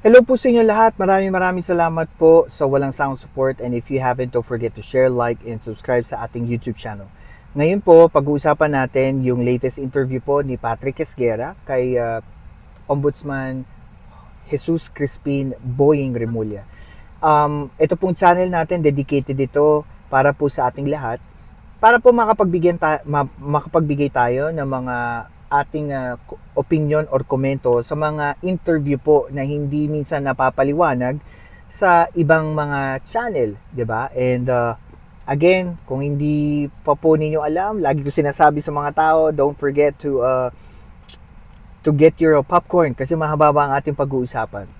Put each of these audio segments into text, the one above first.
Hello po sa inyo lahat. Maraming salamat po sa walang sound support, and if you haven't, don't forget to share, like, and subscribe sa ating YouTube channel. Ngayon po, pag-uusapan natin yung latest interview po ni Patrick Esguerra kay Ombudsman Jesus Crispin Boying Remulla. Ito pong channel natin, dedicated ito para po sa ating lahat, para po makapagbigay tayo ng mga ating opinion or komento sa mga interview po na hindi minsan napapaliwanag sa ibang mga channel, 'di ba? And again, kung hindi pa po ninyo alam, lagi ko sinasabi sa mga tao, don't forget to get your popcorn kasi mahaba ang ating pag-uusapan.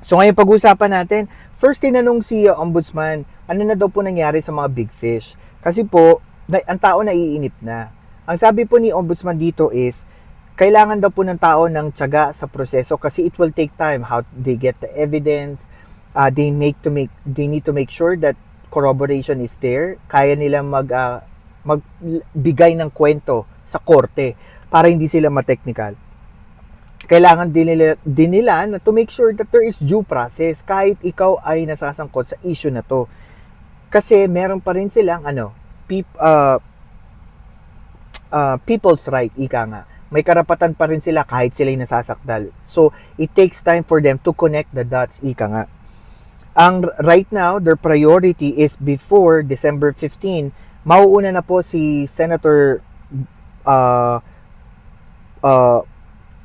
So ngayon pag-uusapan natin, first tinanong si Ombudsman, ano na daw po nangyari sa mga big fish? Kasi po, ang tao naiinip na. Ang sabi po ni Ombudsman dito is, kailangan daw po ng tao ng tiyaga sa proseso kasi it will take time how they get the evidence. They need to make sure that corroboration is there. Kaya nila magbigay ng kwento sa korte para hindi sila ma-technical. Kailangan din nila na to make sure that there is due process kahit ikaw ay nasasangkot sa issue na to. Kasi meron pa rin silang people's right, ika nga. May karapatan pa rin sila kahit sila'y nasasakdal. So, it takes time for them to connect the dots, ika nga. Right now, their priority is before December 15, mauuna na po si Senator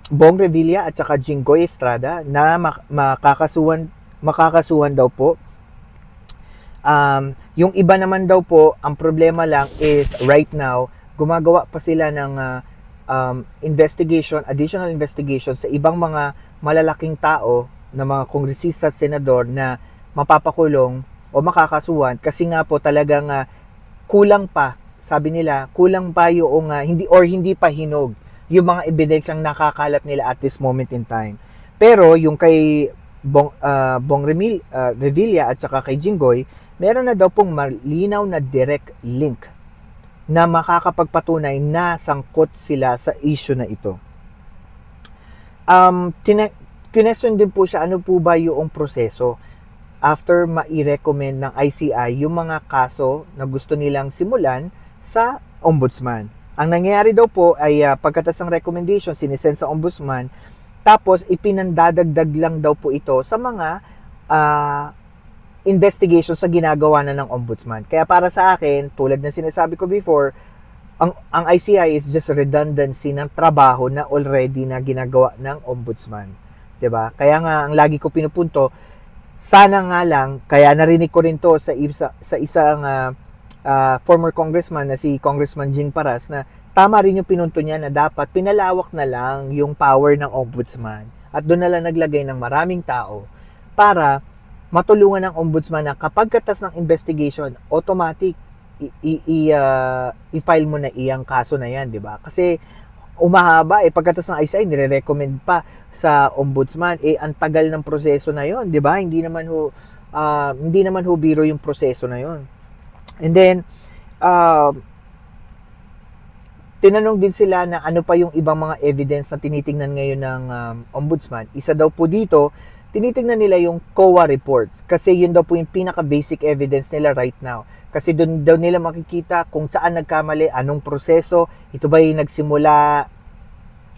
Bong Revilla at saka Jinggoy Estrada na makakasuhan daw po. Yung iba naman daw po, ang problema lang is right now, gumagawa pa sila ng additional investigation sa ibang mga malalaking tao na mga kongresista at senador na mapapakulong o makakasuhan kasi nga po talagang kulang pa, sabi nila, kulang pa yung hindi pa hinog yung mga ebidensyang nakakalat nila at this moment in time. Pero yung kay Bong Revilla at saka kay Jinggoy, meron na daw pong malinaw na direct link na makakapagpatunay na sangkot sila sa issue na ito. Kinesyon din po siya, ano po ba yung proseso after mai-recommend ng ICI yung mga kaso na gusto nilang simulan sa ombudsman. Ang nangyayari daw po ay pagkatas ng recommendation, sinisend sa ombudsman, tapos ipinandadagdag lang daw po ito sa mga investigation sa ginagawa na ng ombudsman. Kaya para sa akin, tulad ng sinasabi ko before, ang ICI is just redundancy ng trabaho na already na ginagawa ng ombudsman. 'Di ba? Kaya nga ang lagi ko pinupunto, sana nga lang, kaya narinig ko rin to sa isang former congressman na si Congressman Jing Paras, na tama rin yung pinunto niya na dapat pinalawak na lang yung power ng ombudsman at doon na lang naglagay ng maraming tao para matulungan ng ombudsman na kapag katas ng investigation, automatic i-file mo na iyang kaso na yan, di ba? Kasi umahaba pagkatas ng ICI nire-recommend pa sa ombudsman, ang tagal ng proseso na yon, di ba? Hindi naman ho biro yung proseso na yon. And then tinanong din sila na ano pa yung ibang mga evidence na tinitingnan ngayon ng ombudsman. Isa daw po dito, tinitingnan nila yung COA reports kasi yun daw po yung pinaka-basic evidence nila right now. Kasi doon daw nila makikita kung saan nagkamali, anong proseso, ito ba yung nagsimula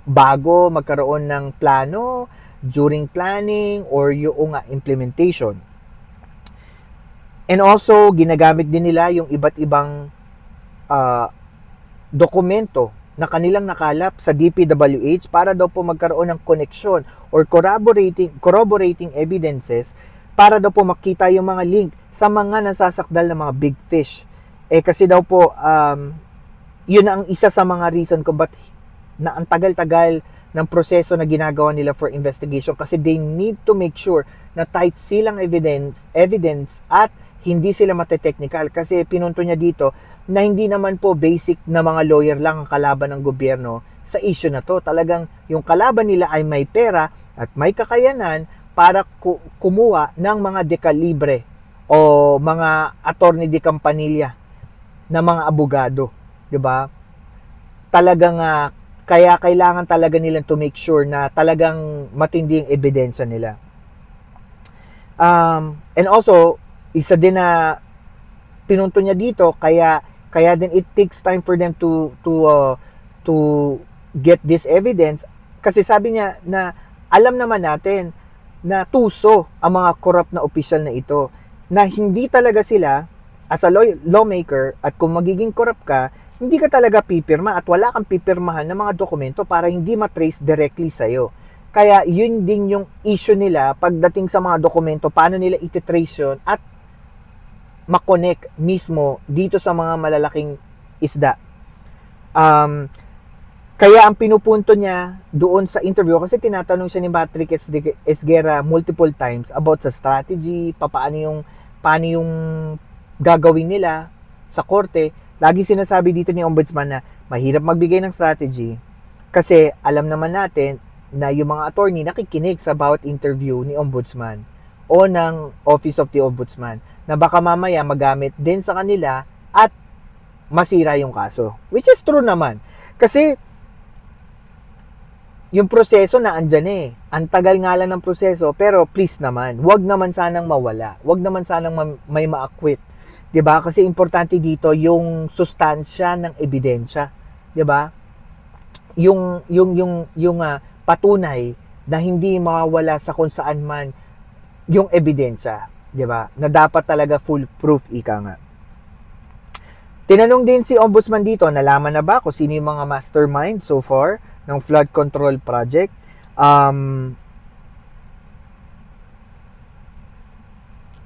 bago magkaroon ng plano, during planning, or yung implementation. And also, ginagamit din nila yung iba't ibang dokumento na kanilang nakalap sa DPWH para daw po magkaroon ng connection or corroborating evidences para daw po makita yung mga link sa mga nasasakdal na mga big fish. Kasi daw po, yun ang isa sa mga reason kung ba't na ang tagal-tagal ng proseso na ginagawa nila for investigation kasi they need to make sure na tight silang evidence at hindi sila mate-technical kasi pinunto niya dito na hindi naman po basic na mga lawyer lang ang kalaban ng gobyerno sa issue na to. Talagang yung kalaban nila ay may pera at may kakayanan para kumuha ng mga dekalibre o mga attorney de campanilla na mga abogado, 'di ba? Talagang kaya kailangan talaga nilang to make sure na talagang matindi yung ebidensya nila. And also, isa din na pinunto niya dito, kaya din it takes time for them to get this evidence, kasi sabi niya na alam naman natin na tuso ang mga corrupt na opisyal na ito, na hindi talaga sila as a lawmaker, at kung magiging corrupt ka, hindi ka talaga pipirma at wala kang pipirmahan ng mga dokumento para hindi matrace directly sa'yo. Kaya yun din yung issue nila pagdating sa mga dokumento, paano nila ititrace yun at makonect mismo dito sa mga malalaking isda. Kaya ang pinupunto niya doon sa interview, kasi tinatanong siya ni Patrick Esguerra multiple times about sa strategy, paano yung gagawin nila sa korte. Lagi sinasabi dito ni Ombudsman na mahirap magbigay ng strategy kasi alam naman natin na yung mga attorney nakikinig sa bawat interview ni Ombudsman o ng Office of the Ombudsman, na baka mamaya magamit din sa kanila at masira yung kaso. Which is true naman. Kasi yung proseso na andyan eh. Ang tagal nga lang ng proseso, pero please naman, wag naman sanang mawala. Wag naman sanang may ma-acquit. 'Di ba? Kasi importante dito yung sustansya ng ebidensya, 'di ba? Yung patunay na hindi mawawala sa kung saan man yung ebidensya, 'di ba? Na dapat talaga foolproof, ika nga. Tinanong din si Ombudsman dito, nalaman na ba kung sino yung mga mastermind so far ng flood control project?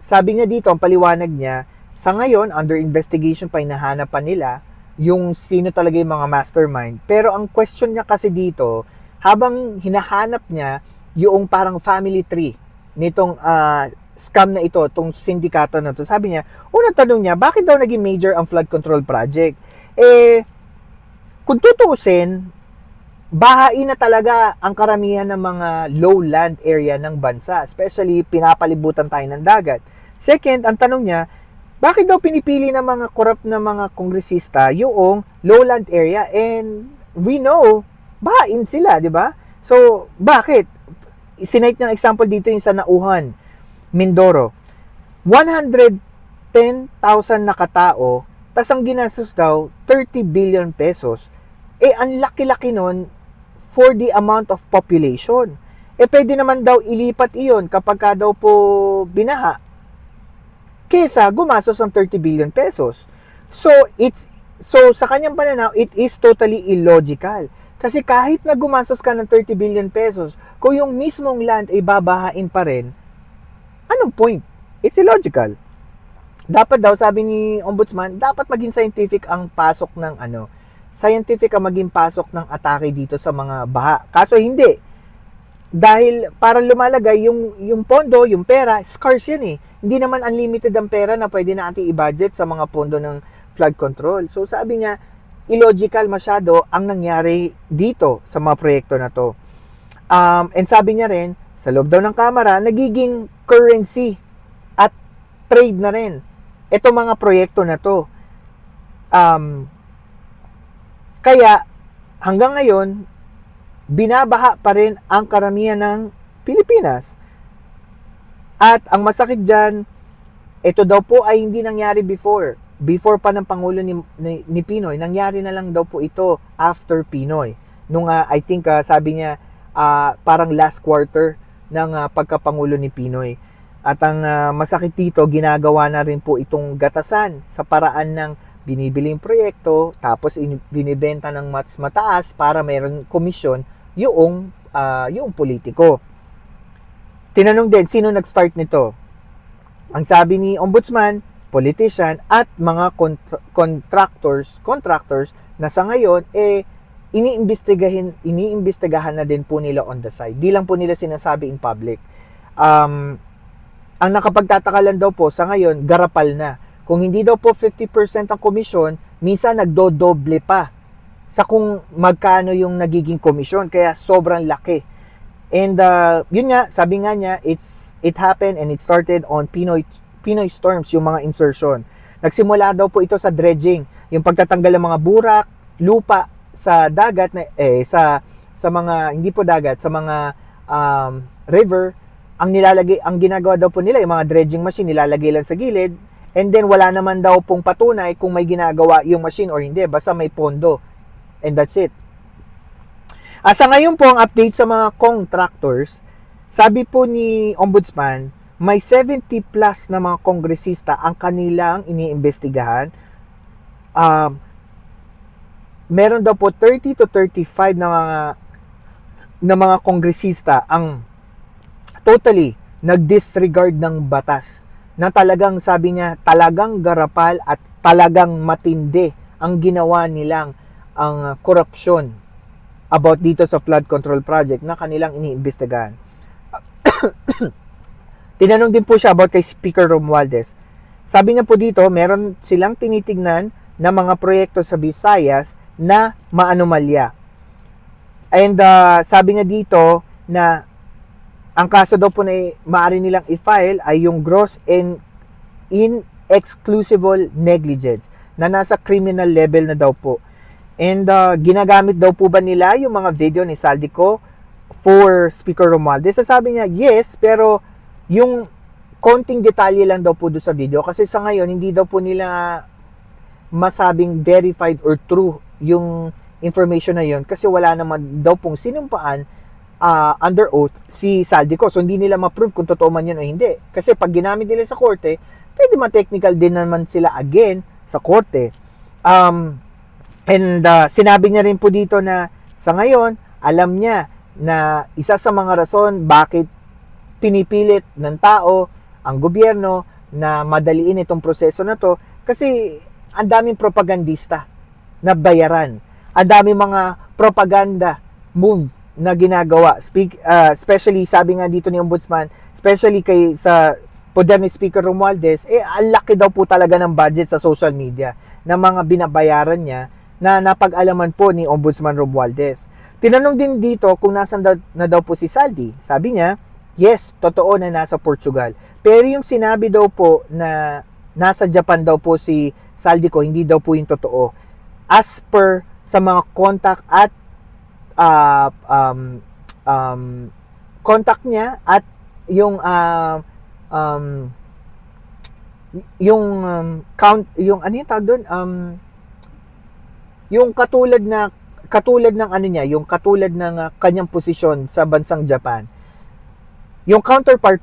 Sabi niya dito, ang paliwanag niya, sa ngayon, under investigation pa, hinahanap pa nila yung sino talaga yung mga mastermind. Pero ang question niya kasi dito, habang hinahanap niya yung parang family tree nitong scam na ito, itong sindikato na to, sabi niya, unang tanong niya, bakit daw naging major ang flood control project? Kung tutuusin, bahain na talaga ang karamihan ng mga lowland area ng bansa, especially pinapalibutan tayo ng dagat. Second, ang tanong niya, bakit daw pinipili ng mga corrupt na mga kongresista yung lowland area? And we know, bahain sila, di ba? So, bakit? Sinite ng example dito yung sa Nauhan, Mindoro. 110,000 na katao, tas ang ginastos daw 30 billion pesos. Ang laki-laki nun for the amount of population. Pwede naman daw ilipat iyon kapag ka daw po binaha, kesa gumastos ng 30 billion pesos. So sa kanyang pananaw, it is totally illogical. Kasi kahit na gumastos ka ng 30 billion pesos, kung yung mismong land ay babahain pa rin, anong point? It's illogical. Dapat daw, sabi ni Ombudsman, dapat maging scientific ang pasok ng scientific ang maging pasok ng atake dito sa mga baha. Kaso hindi. Dahil para lumalagay yung pondo, yung pera, scarce yan eh. Hindi naman unlimited ang pera na pwede natin i-budget sa mga pondo ng flood control. So sabi niya, illogical masyado ang nangyari dito sa mga proyekto na to. And sabi niya rin, sa loob daw ng Kamara, nagiging currency at trade na rin ito mga proyekto na to. Kaya hanggang ngayon, binabaha pa rin ang karamihan ng Pilipinas. At ang masakit dyan, ito daw po ay hindi nangyari before. Before pa ng Pangulo ni Pinoy, nangyari na lang daw po ito after Pinoy. Nung I think sabi niya parang last quarter ng pagkapangulo ni Pinoy. At ang masakit dito, ginagawa na rin po itong gatasan sa paraan ng binibiling proyekto, tapos binibenta ng mas mataas para mayroong komisyon yung politiko. Tinanong din, sino nag-start nito? Ang sabi ni Ombudsman, politician at mga contractors na sa ngayon, iniimbestigahan na din po nila on the side. Di lang po nila sinasabi in public. Ang nakapagtataka lang daw po sa ngayon, garapal na. Kung hindi daw po 50% ang komisyon, minsan nagdodoble pa sa kung magkano yung nagiging komisyon. Kaya sobrang laki. And yun nga, sabi nga niya, it happened and it started on Pinoy storms, yung mga insertion. Nagsimula daw po ito sa dredging, yung pagtatanggal ng mga burak, lupa sa dagat, sa mga, hindi po dagat, sa mga river, ang ginagawa daw po nila, yung mga dredging machine, nilalagay lang sa gilid, and then wala naman daw pong patunay kung may ginagawa yung machine or hindi, basta may pondo. And that's it. Sa ngayon po, ang update sa mga contractors, sabi po ni Ombudsman, may 70 plus na mga kongresista ang kanilang iniimbestigahan. Meron daw po 30 to 35 na mga kongresista ang totally nag-disregard ng batas, na talagang sabi niya talagang garapal at talagang matindi ang ginawa nilang ang korupsyon about dito sa flood control project na kanilang iniimbestigahan. Tinanong din po siya about kay Speaker Romualdez. Sabi niya po dito, meron silang tinitignan na mga proyekto sa Visayas na maanomalya. And sabi niya dito na ang kaso daw po na maaari nilang i-file ay yung gross and inexcusable negligence na nasa criminal level na daw po. And ginagamit daw po ba nila yung mga video ni Saldico for Speaker Romualdez? Sabi niya, yes, pero yung konting detalye lang daw po doon sa video kasi sa ngayon hindi daw po nila masabing verified or true yung information na yun kasi wala naman daw pong sinumpaan under oath si Saldico. So, hindi nila ma-prove kung totoo man yun o hindi. Kasi pag ginamit nila sa korte, pwede ma-technical din naman sila again sa korte. Sinabi niya rin po dito na sa ngayon, alam niya na isa sa mga rason bakit pinipilit ng tao, ang gobyerno, na madaliin itong proseso na to, kasi ang daming propagandista na bayaran. Ang daming mga propaganda move na ginagawa, especially sabi nga dito ni Ombudsman, especially sa poder ni Speaker Romualdez, ang laki daw po talaga ng budget sa social media na mga binabayaran niya na napag-alaman po ni Ombudsman Romualdez. Tinanong din dito kung nasan na daw po si Saldi. Sabi niya, yes, totoo na nasa Portugal. Pero yung sinabi daw po na nasa Japan daw po si Saldico, hindi daw po yung totoo. As per sa mga contact at contact niya at yung count, yung ano yung tawag doon, yung katulad ng ano niya, yung katulad ng kanyang posisyon sa bansang Japan. Yung counterpart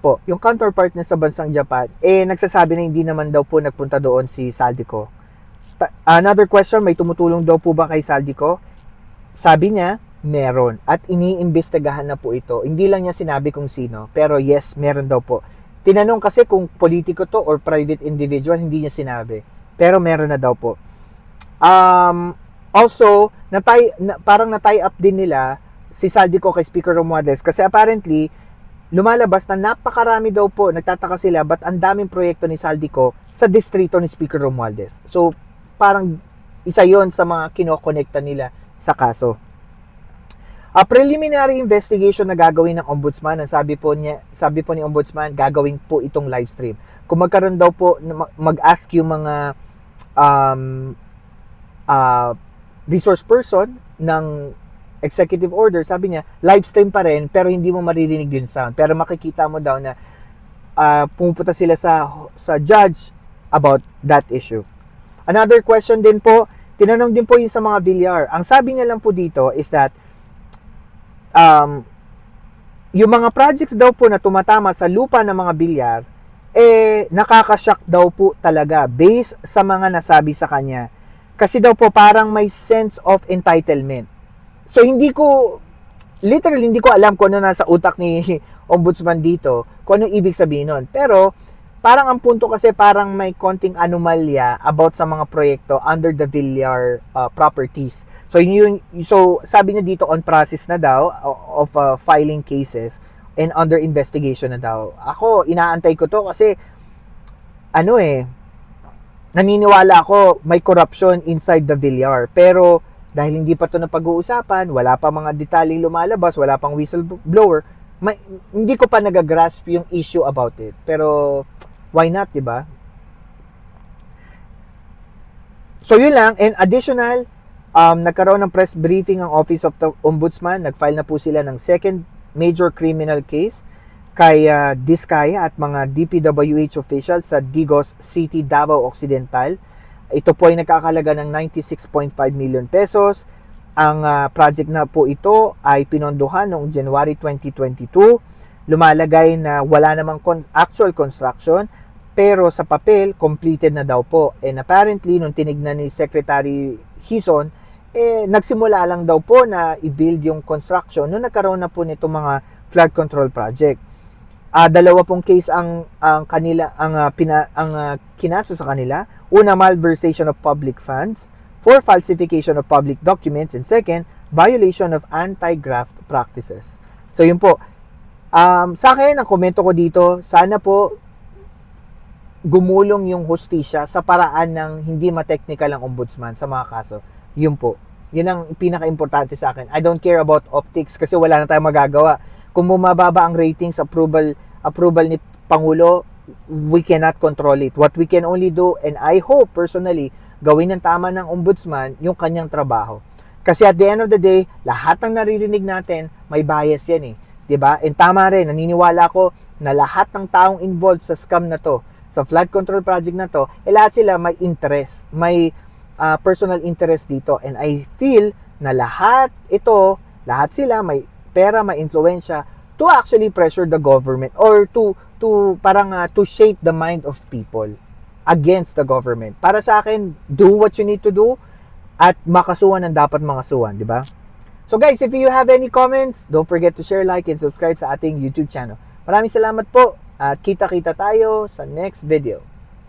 niya sa bansang Japan, nagsasabi na hindi naman daw po nagpunta doon si Saldico. Another question, may tumutulong daw po ba kay Saldico? Sabi niya, meron. At iniimbestigahan na po ito. Hindi lang niya sinabi kung sino, pero yes, meron daw po. Tinanong kasi kung politiko to or private individual, hindi niya sinabi. Pero meron na daw po. Also, parang na-tie up din nila si Saldico kay Speaker Romualdez kasi apparently, lumalabas na napakarami daw po, nagtataka sila, ba't ang daming proyekto ni Saldico sa distrito ni Speaker Romualdez. So, parang isa yon sa mga kinokonekta nila sa kaso. A preliminary investigation na gagawin ng Ombudsman, ang sabi po ni Ombudsman, gagawin po itong live stream. Kung magkaroon daw po, mag-ask yung mga resource person ng executive order, sabi niya, live stream pa rin, pero hindi mo maririnig yung sound. Pero makikita mo daw na pumupunta sila sa judge about that issue. Another question din po, tinanong din po yung sa mga Villar. Ang sabi niya lang po dito is that yung mga projects daw po na tumatama sa lupa ng mga Villar, nakakashock daw po talaga based sa mga nasabi sa kanya. Kasi daw po parang may sense of entitlement. So hindi ko alam kung ano nasa utak ni Ombudsman dito, kung ano ibig sabihin nun. Pero parang ang punto kasi parang may konting anomalya about sa mga proyekto under the Villar properties. So sabi niya dito on process na daw of filing cases and under investigation na daw. Ako, inaantay ko to kasi naniniwala ako may corruption inside the Villar. Pero dahil hindi pa to na pag-uusapan, wala pa mga detaling lumalabas, wala pang whistleblower, hindi ko pa nagagrasp yung issue about it. Pero why not, di ba? So yun lang. And additional, nagkaroon ng press briefing ang Office of the Ombudsman. Nag-file na po sila ng second major criminal case kay Diskaya at mga DPWH officials sa Digos City, Davao Occidental. Ito po ay nagkakalaga ng 96.5 million pesos. Ang project na po ito ay pinondohan noong January 2022. Lumalagay na wala namang actual construction, pero sa papel, completed na daw po. And apparently, nung tinignan ni Secretary Hison, nagsimula lang daw po na i-build yung construction nung nagkaroon na po nito mga flood control project. Dalawa pong case ang kinaso sa kanila. Una, malversation of public funds. For falsification of public documents. And second, violation of anti-graft practices. So yun po. Sa akin, ang komento ko dito, sana po gumulong yung hustisya sa paraan ng hindi ma-technical ang ombudsman sa mga kaso. Yun po. Yun ang pinaka-importante sa akin. I don't care about optics kasi wala na tayong magagawa. Kung bumababa ang ratings, approval ni Pangulo, we cannot control it. What we can only do, and I hope personally, gawin ng tama ng ombudsman yung kanyang trabaho. Kasi at the end of the day, lahat ng naririnig natin, may bias yan eh. 'Di ba? And tama rin, naniniwala ko na lahat ng taong involved sa scam na to, sa flood control project na to, lahat sila may interest, may personal interest dito. And I feel na lahat sila may pera, may influensya to actually pressure the government or to shape the mind of people against the government. Para sa akin, do what you need to do at makasuhan ang dapat makasuhan, di ba? So guys, if you have any comments, don't forget to share, like, and subscribe sa ating YouTube channel. Maraming salamat po at kita-kita tayo sa next video.